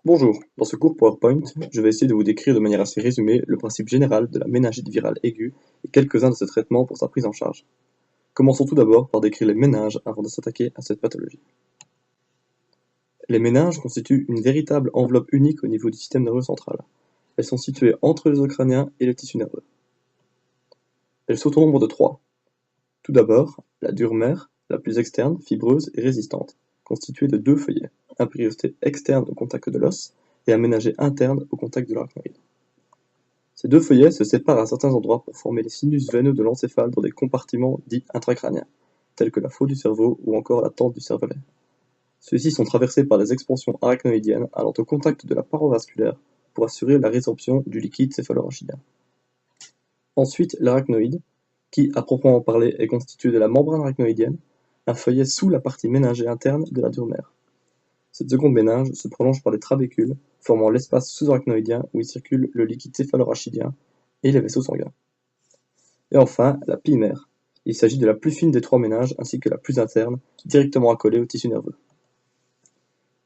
Bonjour, dans ce cours PowerPoint, je vais essayer de vous décrire de manière assez résumée le principe général de la méningite virale aiguë et quelques-uns de ses traitements pour sa prise en charge. Commençons tout d'abord par décrire les méninges avant de s'attaquer à cette pathologie. Les méninges constituent une véritable enveloppe unique au niveau du système nerveux central. Elles sont situées entre les os crâniens et le tissu nerveux. Elles sont au nombre de 3. Tout d'abord, la dure mère, la plus externe, fibreuse et résistante, constituée de 2 feuillets, un périostée externe au contact de l'os et un ménager interne au contact de l'arachnoïde. Ces 2 feuillets se séparent à certains endroits pour former les sinus veineux de l'encéphale dans des compartiments dits intracrâniens, tels que la faute du cerveau ou encore la tente du cervelet. Ceux-ci sont traversés par des expansions arachnoïdiennes allant au contact de la paroi vasculaire pour assurer la résorption du liquide céphalorachidien. Ensuite, l'arachnoïde, qui, à proprement parler, est constitué de la membrane arachnoïdienne, un feuillet sous la partie méningée interne de la dure mère. Cette seconde méninge se prolonge par les trabécules, formant l'espace sous-arachnoïdien où il circule le liquide céphalorachidien et les vaisseaux sanguins. Et enfin, la pile mère. Il s'agit de la plus fine des 3 méninges ainsi que la plus interne, directement accolée au tissu nerveux.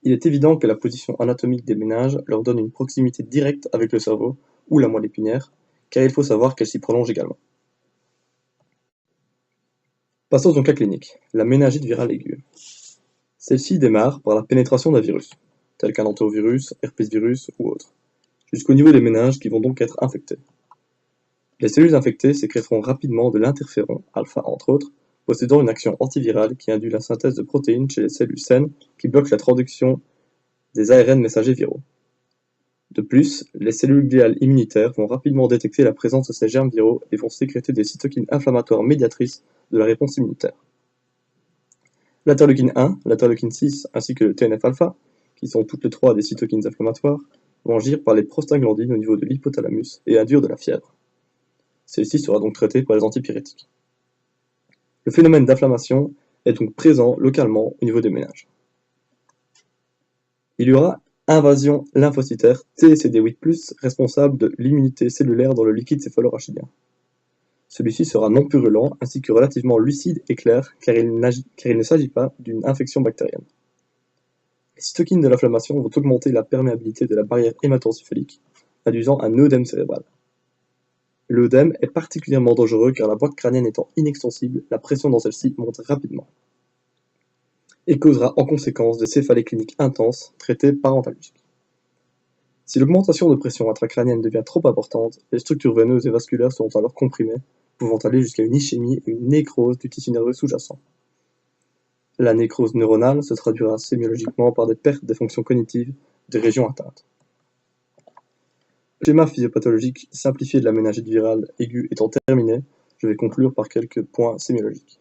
Il est évident que la position anatomique des méninges leur donne une proximité directe avec le cerveau ou la moelle épinière, car il faut savoir qu'elle s'y prolonge également. Passons au cas clinique, la méningite virale aiguë. Celle-ci démarre par la pénétration d'un virus, tel qu'un entérovirus, herpesvirus ou autre, jusqu'au niveau des méninges qui vont donc être infectés. Les cellules infectées sécréteront rapidement de l'interféron, alpha entre autres, possédant une action antivirale qui induit la synthèse de protéines chez les cellules saines qui bloquent la traduction des ARN messagers viraux. De plus, les cellules gliales immunitaires vont rapidement détecter la présence de ces germes viraux et vont sécréter des cytokines inflammatoires médiatrices de la réponse immunitaire. L'interleukine 1, l'interleukine 6 ainsi que le TNF-alpha, qui sont toutes les 3 des cytokines inflammatoires, vont agir par les prostaglandines au niveau de l'hypothalamus et induire de la fièvre. Celle-ci sera donc traitée par les antipyrétiques. Le phénomène d'inflammation est donc présent localement au niveau des méninges. Il y aura invasion lymphocytaire TCD8+, responsable de l'immunité cellulaire dans le liquide céphalorachidien. Celui-ci sera non purulent ainsi que relativement lucide et clair car il ne s'agit pas d'une infection bactérienne. Les cytokines de l'inflammation vont augmenter la perméabilité de la barrière hémato-encéphalique, induisant un œdème cérébral. L'œdème est particulièrement dangereux car la voie crânienne étant inextensible, la pression dans celle-ci monte rapidement et causera en conséquence des céphalées cliniques intenses traitées par antalgiques. Si l'augmentation de pression intracrânienne devient trop importante, les structures veineuses et vasculaires seront alors comprimées, pouvant aller jusqu'à une ischémie et une nécrose du tissu nerveux sous-jacent. La nécrose neuronale se traduira sémiologiquement par des pertes des fonctions cognitives des régions atteintes. Le schéma physiopathologique simplifié de la méningite virale aiguë étant terminé, je vais conclure par quelques points sémiologiques.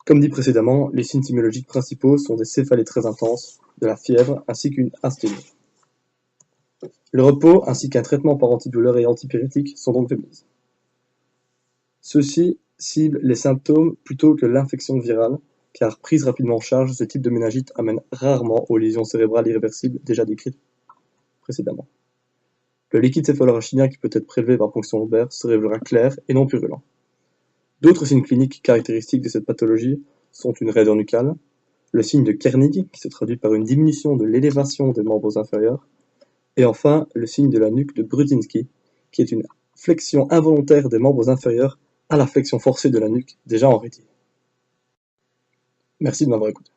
Comme dit précédemment, les signes sémiologiques principaux sont des céphalées très intenses, de la fièvre ainsi qu'une asthénie. Le repos ainsi qu'un traitement par antidouleur et antipyrétique sont donc de mise. Ceux-ci ciblent les symptômes plutôt que l'infection virale, car prise rapidement en charge, ce type de méningite amène rarement aux lésions cérébrales irréversibles déjà décrites précédemment. Le liquide céphalorachidien qui peut être prélevé par ponction lobaire se révélera clair et non purulent. D'autres signes cliniques caractéristiques de cette pathologie sont une raideur nucale, le signe de Kernig qui se traduit par une diminution de l'élévation des membres inférieurs, et enfin le signe de la nuque de Brudzinski qui est une flexion involontaire des membres inférieurs à la flexion forcée de la nuque déjà enraidie. Merci de m'avoir écouté.